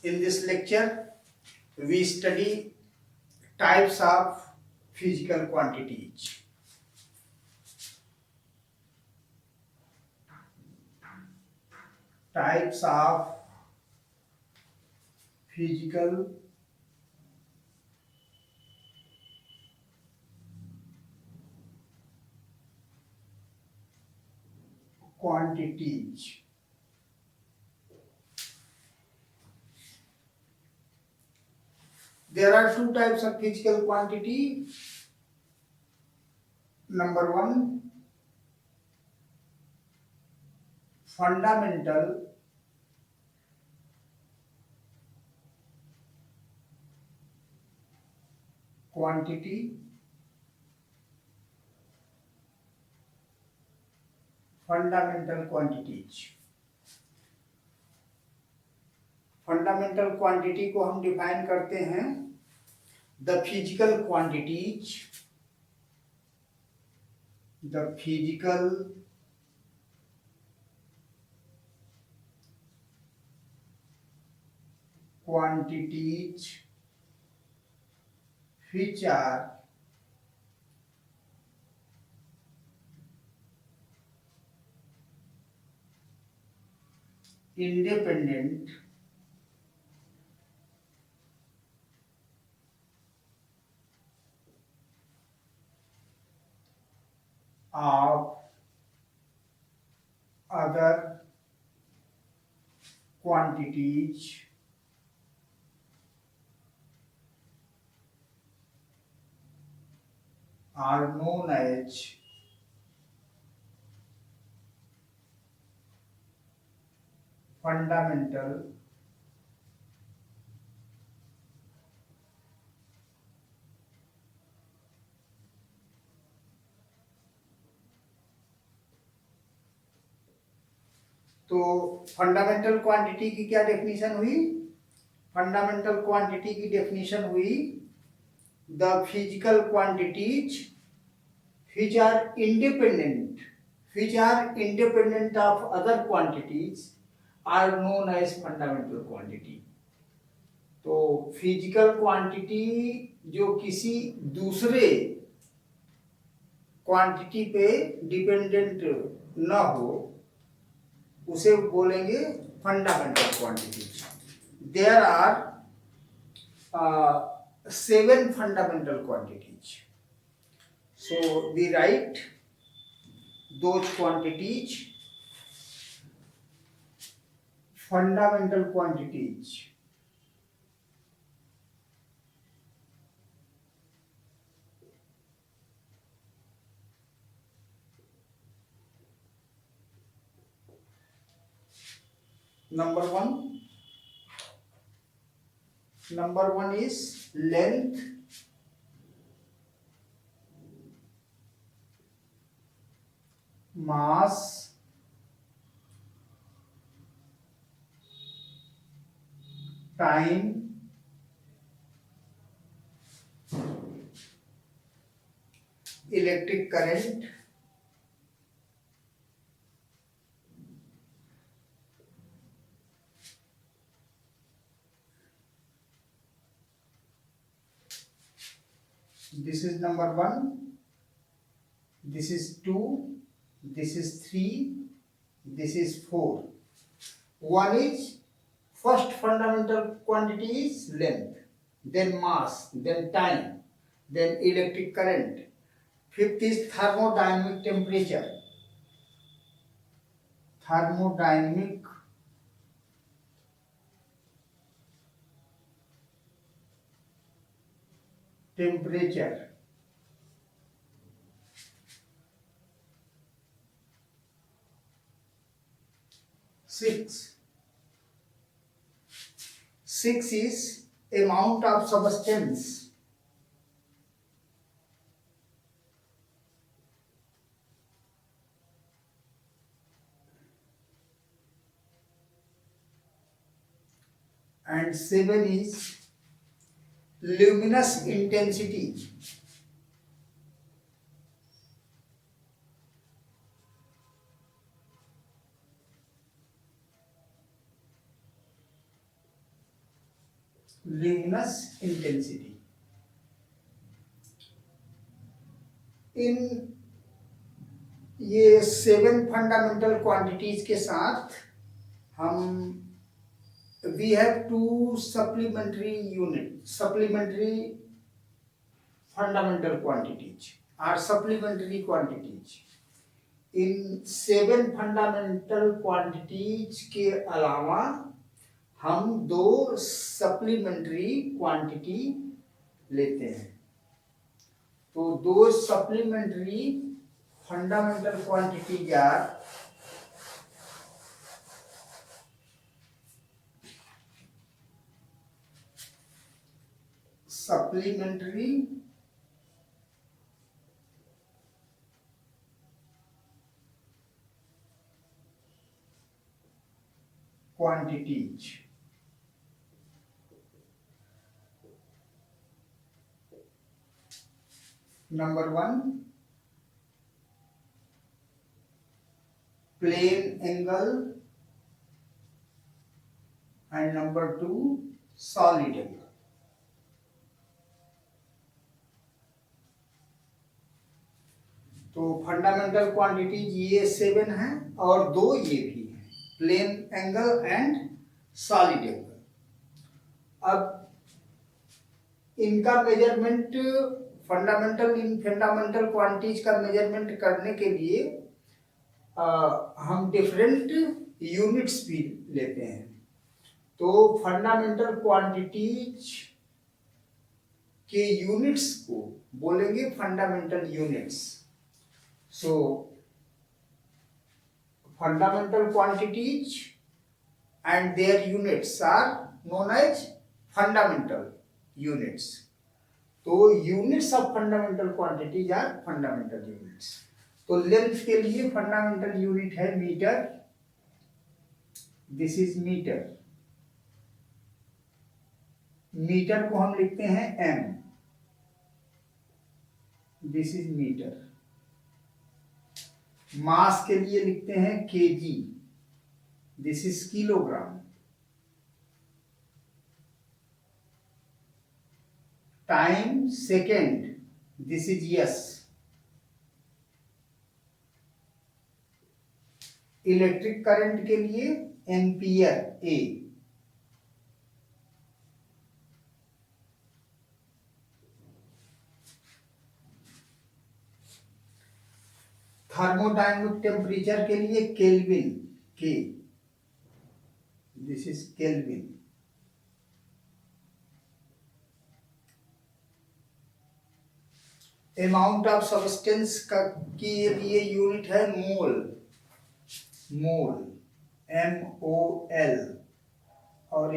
In this lecture, we study types of physical quantities. Types of physical quantities. There are two types of physical quantity. Number one, fundamental quantity. Fundamental quantities. Fundamental quantity को हम define करते हैं the physical quantities which are independent of other quantities are known as fundamental तो fundamental quantity की क्या definition हुई? Fundamental quantity की definition हुई the physical quantities which are independent of other quantities are known as fundamental quantity. तो physical quantity जो किसी दूसरे क्वांटिटी पे डिपेंडेंट न हो उसे बोलेंगे fundamental quantities. There are 7 fundamental quantities. So we write those quantities, fundamental quantities. Number one is length, mass, time, electric current, this is number 1, this is 2, this is 3, this is 4. One is first fundamental quantity is length, then mass, then time, then electric current. Fifth is thermodynamic temperature. Thermodynamic temperature. Six is amount of substance. And 7 is luminous intensity. Luminous intensity. इन ये 7 fundamental quantities के साथ हम we have 2 supplementary unit, supplementary fundamental quantities are supplementary quantities. इन 7 fundamental quantities के अलावा हम 2 supplementary quantity लेते हैं। तो 2 supplementary fundamental quantities are supplementary quantities. Number 1, plane angle, and number 2, solid angle. तो फंडामेंटल क्वांटिटीज ये 7 हैं और 2 ये भी हैं, plane angle and solid angle. अब इनका मेजरमेंट फंडामेंटल क्वांटिटीज का मेजरमेंट करने के लिए हम डिफरेंट यूनिट्स भी लेते हैं। तो फंडामेंटल क्वांटिटीज के यूनिट्स को बोलेंगे fundamental units. So fundamental quantities and their units are known as fundamental units. तो units of fundamental quantities are fundamental units. तो लेंथ के लिए फंडामेंटल यूनिट है metre, this is metre. Metre को हम लिखते हैं m, this is metre. Mass के लिए लिखते हैं kg, this is kilogram. Time second, this is yes. Electric current के लिए एम्पियर ए। थर्मोडायनामिक टेम्परेचर के लिए केल्विन के, this is kelvin. Amount of substance का के लिए यूनिट है मोल, मोल MOL। और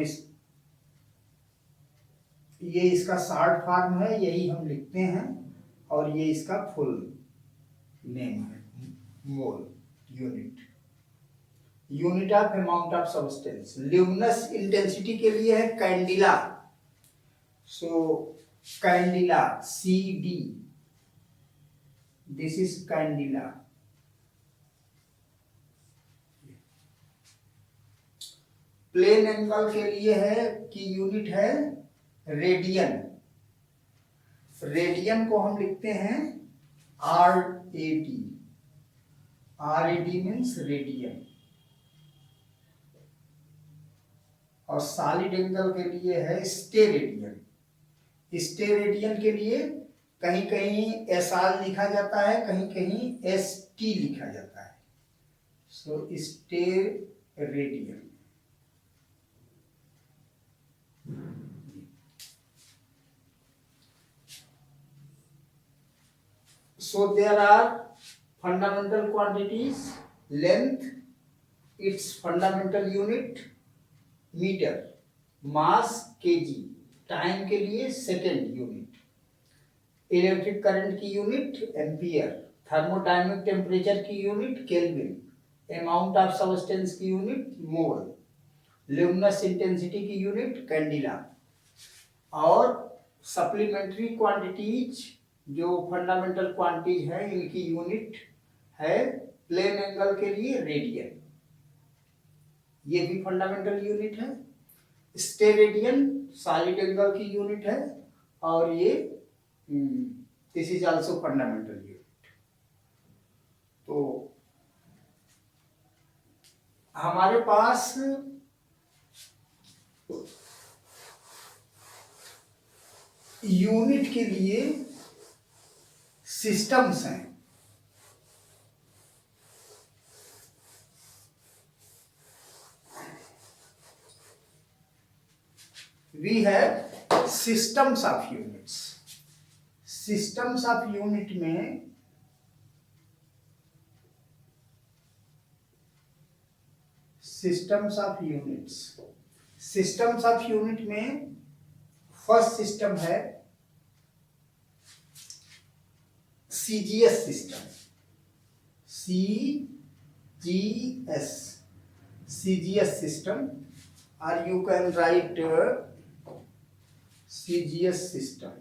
ये इसका शॉर्ट फॉर्म है, यही हम लिखते हैं, और ये इसका फुल नेम है mole unit, unit of amount of substance. Luminous intensity के लिए है candela, so candela CD, this is candela. Plane angle के लिए है कि यूनिट है रेडियन। रेडियन को हम लिखते हैं RAD, RAD मीन्स रेडियन। और सॉलिड एंगल के लिए है स्टेरेडियन। स्टेरेडियन के लिए कहीं कहीं SR लिखा जाता है, कहीं कहीं ST लिखा जाता है, सो steradian. So there are fundamental quantities, length, its fundamental unit meter, mass kg, time के लिए सेकेंड यूनिट, इलेक्ट्रिक करंट की यूनिट एम्पियर, थर्मोडायनामिक टेम्परेचर की unit kelvin, amount of substance की यूनिट मोल, ल्यूमिनस इंटेंसिटी की unit Cadila. और supplementary quantities जो fundamental quantities है, इनकी यूनिट है प्लेन एंगल के लिए रेडियन, ये भी फंडामेंटल यूनिट है। स्टेरेडियन सॉलिड एंगल की यूनिट है, और ये this is also fundamental unit. तो हमारे पास यूनिट के लिए सिस्टम्स हैं। We have systems of units. Systems of unit में systems of units, systems of unit में फर्स्ट सिस्टम है CGS system, CGS system, or you can write CGS system.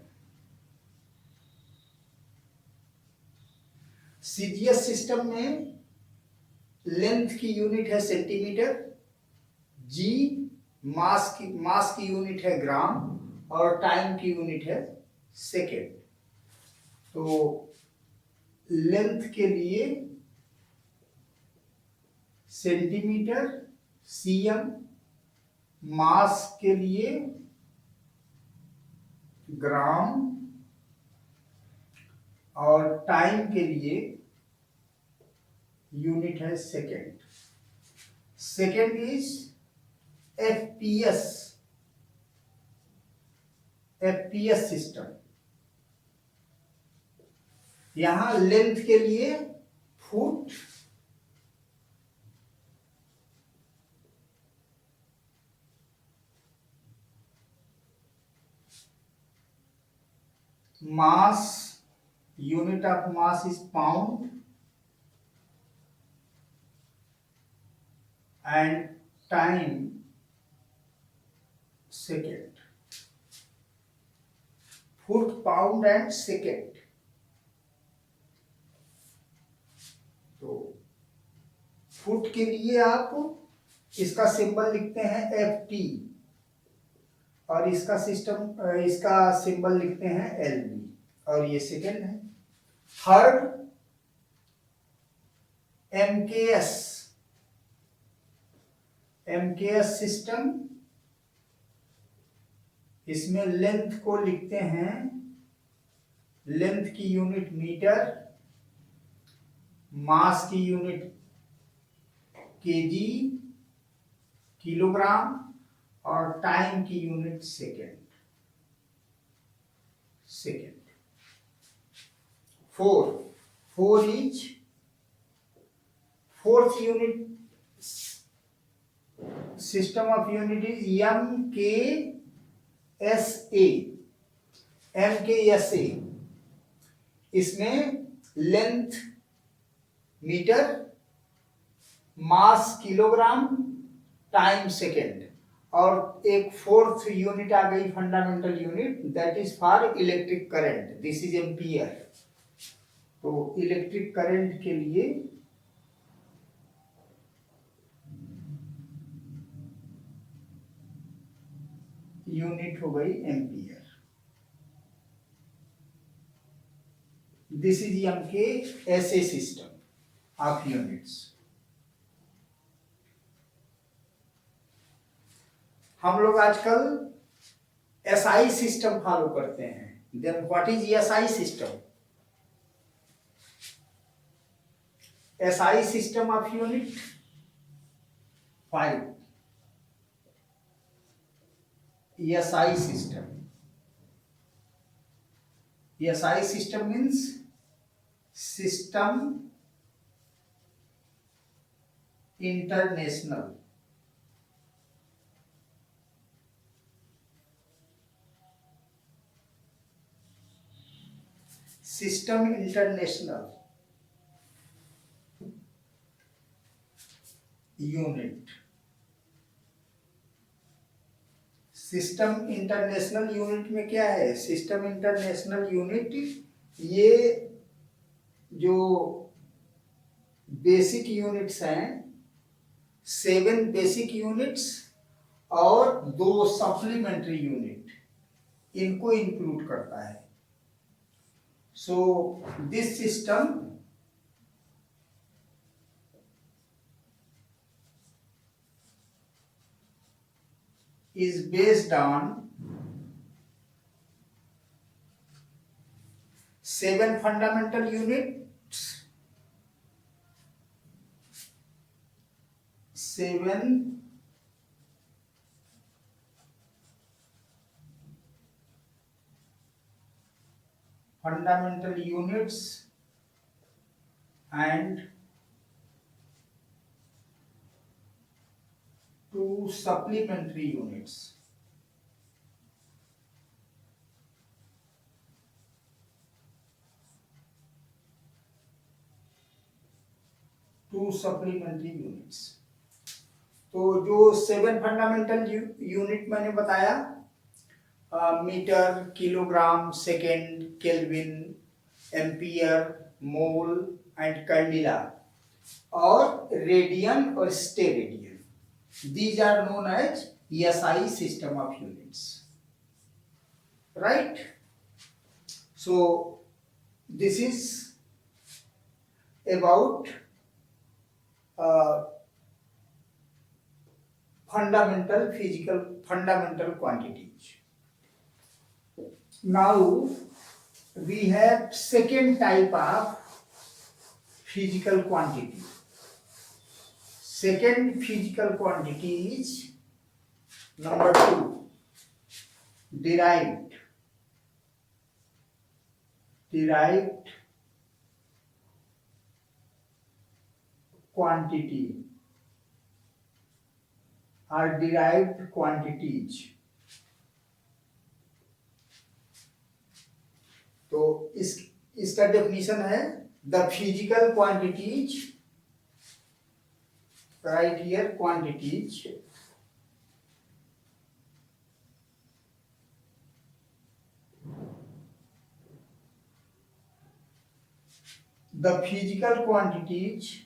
CGS system में length की unit है centimetre, G मास की unit है ग्राम, और time की यूनिट है सेकेंड। तो लेंथ के लिए सेंटीमीटर cm, मास के लिए ग्राम, और टाइम के लिए यूनिट है second. Second is FPS system. यहां लेंथ के लिए foot, mass, unit of mass is pound, and time second. Foot, pound and second. तो फुट के लिए आप इसका सिंबल लिखते हैं FT, और इसका सिंबल लिखते हैं LB, और ये सेकेंड है। थर्ड MKS सिस्टम, इसमें लेंथ को लिखते हैं, लेंथ की यूनिट मीटर, मास की यूनिट केजी, किलोग्राम, और टाइम की unit second. Fourth unit system of unit is MKSA। इसमें लेंथ मीटर, मास किलोग्राम, टाइम सेकेंड, और एक फोर्थ यूनिट आ गई fundamental unit, that is for electric current, this is ampere. तो electric current के लिए unit हो गई ampere. This is MKSA system of units. हम लोग आजकल SI सिस्टम फॉलो करते हैं। Then what is SI system? SI system of unit 5। SI system. SI system means system international. System international unit. System international unit में क्या है? System international unit ये जो बेसिक यूनिट्स हैं, 7 बेसिक यूनिट्स और दो सप्लीमेंट्री यूनिट, इनको include करता है. So this system is based on 7 fundamental units, 7 fundamental units and 2 supplementary units. Two supplementary units. तो जो 7 फंडामेंटल यूनिट मैंने बताया, metre, kilogram, second, kelvin, ampere, mole and candela, और रेडियन और steradian, these are known as SI system of units, right? So this is about fundamental quantities. Now we have second type of physical quantity. Second physical quantity is number 2, derived quantity or derived quantities. तो इसका definition है, the physical quantities, right here, quantities the physical quantities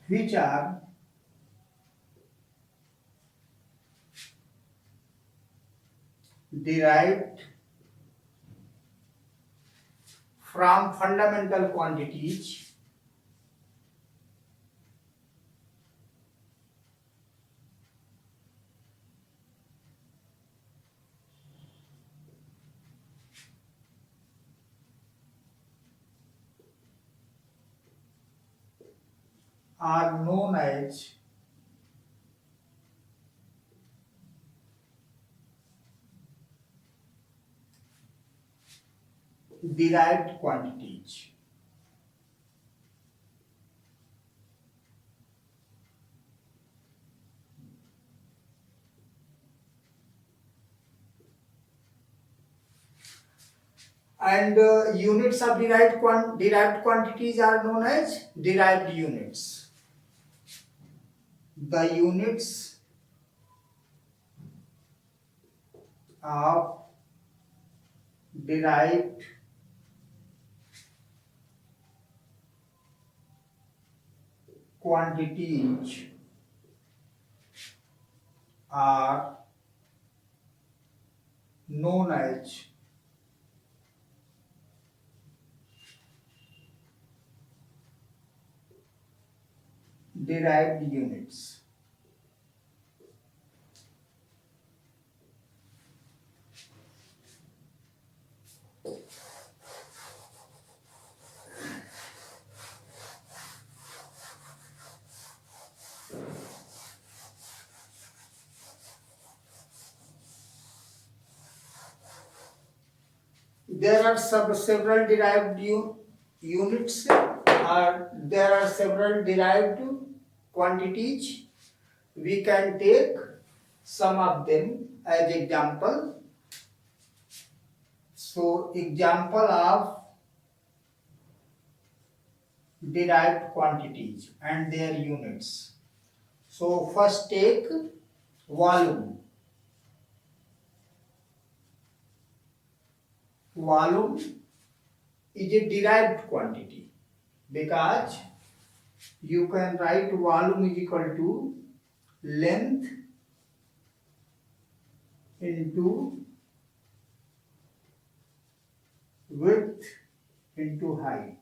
which are derived from fundamental quantities are known as derived quantities. And units of derived quantities are known as derived units. The units of derived quantities are known as derived units. There are several derived units, or there are several derived quantities. We can take some of them as example. So example of derived quantities and their units. So first take volume. volume is a derived quantity because you can write volume is equal to length into width into height.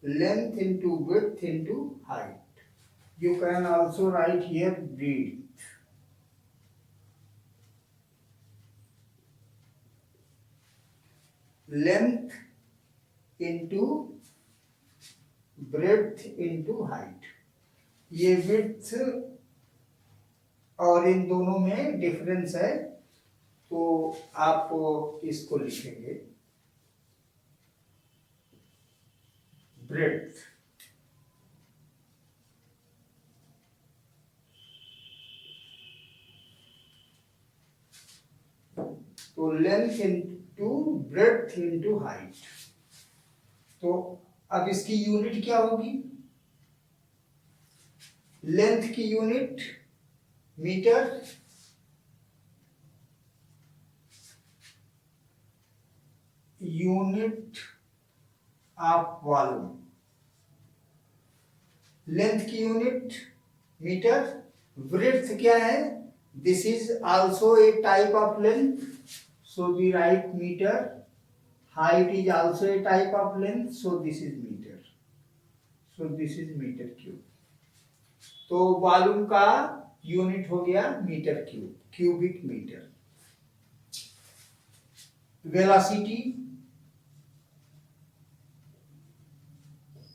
Length into width into height. You can also write here breadth. Length into breadth into height. ये width और इन दोनों में difference है, तो आप इसको लिखेंगे breadth. तो length into breadth into height. तो अब इसकी यूनिट क्या होगी? लेंथ की unit metre, unit of volume. Length की यूनिट मीटर. ब्रेड्थ क्या है? This is also a type of length, so we write meter. Height is also a type of length, so this is meter. So this is meter cube. तो volume का unit हो गया metre cube, cubic metre. Velocity,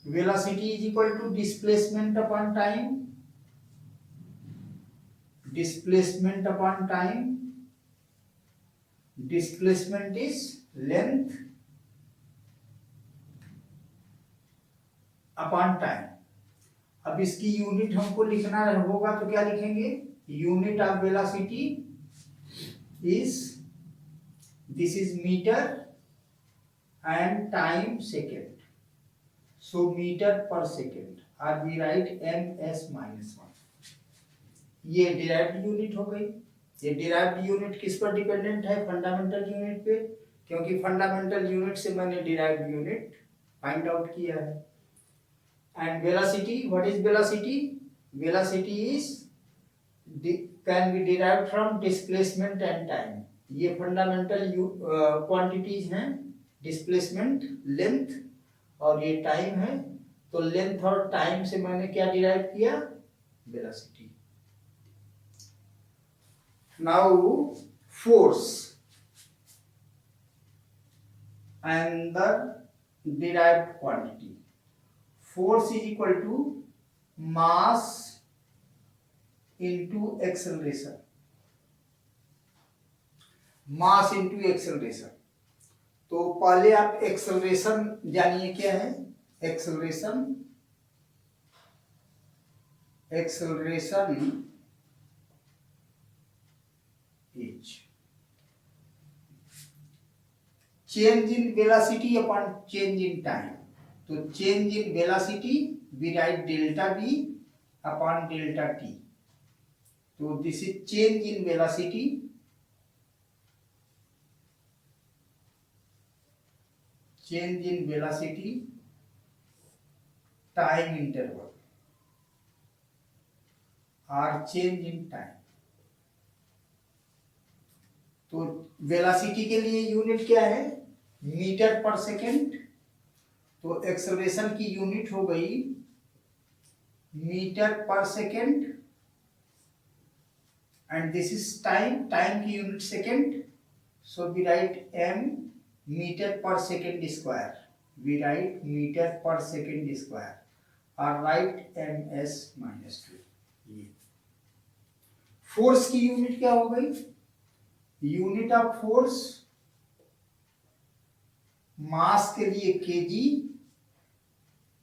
velocity is equal to displacement upon time. Displacement upon time. Displacement is length upon time. अब इसकी unit हमको लिखना होगा तो क्या लिखेंगे? Unit of velocity is, this is metre and time second, so metre per second, और we write ms-1. ये डिराइव्ड यूनिट हो गई. ये डिराइव्ड यूनिट किस पर डिपेंडेंट है? फंडामेंटल यूनिट पे, क्योंकि फंडामेंटल यूनिट से मैंने डिराइव्ड यूनिट फाइंड आउट किया है. And velocity, what is velocity? Velocity is can be derived from displacement and time. ये फंडामेंटल क्वांटिटीज हैं. डिस्प्लेसमेंट, लेंथ, और ये टाइम है. तो लेंथ और टाइम से मैंने क्या डिराइव किया? Velocity. Now force, another derived quantity. Force is equal to mass into acceleration. Mass into acceleration. तो पहले आप एक्सेलरेशन जानिए क्या है. Acceleration, acceleration is change in velocity upon change in time. तो change in velocity we write delta v upon delta t. तो this is change in velocity. Change in velocity time interval or change in time. तो velocity के लिए unit क्या है? Metre per second. तो acceleration की unit हो गई metre per second, and this is time. Time की unit second, so we write m metre per second square. We write metre per second square, और राइट ms-2. ये force की unit क्या हो गई? यूनिट ऑफ फोर्स मास के लिए KG,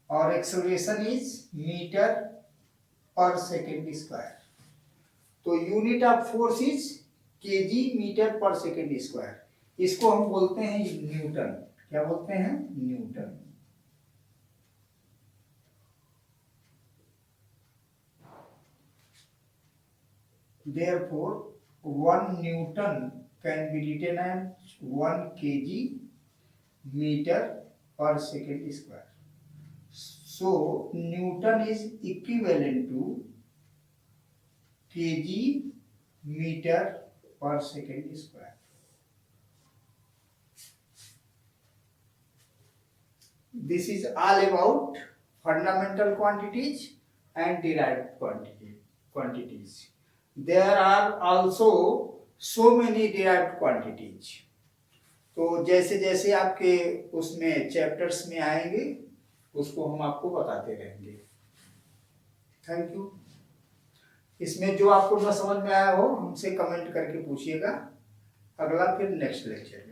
और acceleration is metre per second square. तो unit of force is KG metre per second square. इसको हम बोलते हैं न्यूटन। क्या बोलते हैं? Newton. Therefore, 1 Newton can be written as 1 kg meter per second square. So, Newton is equivalent to kg meter per second square. This is all about fundamental quantities and derived quantities. There are also so many derived quantities. तो जैसे जैसे आपके उसमें chapters में आएंगे उसको हम आपको बताते रहेंगे। Thank you. इसमें जो आपको न समझ में आया हो हमसे कमेंट करके पूछिएगा। अगला फिर नेक्स्ट लेक्चर में।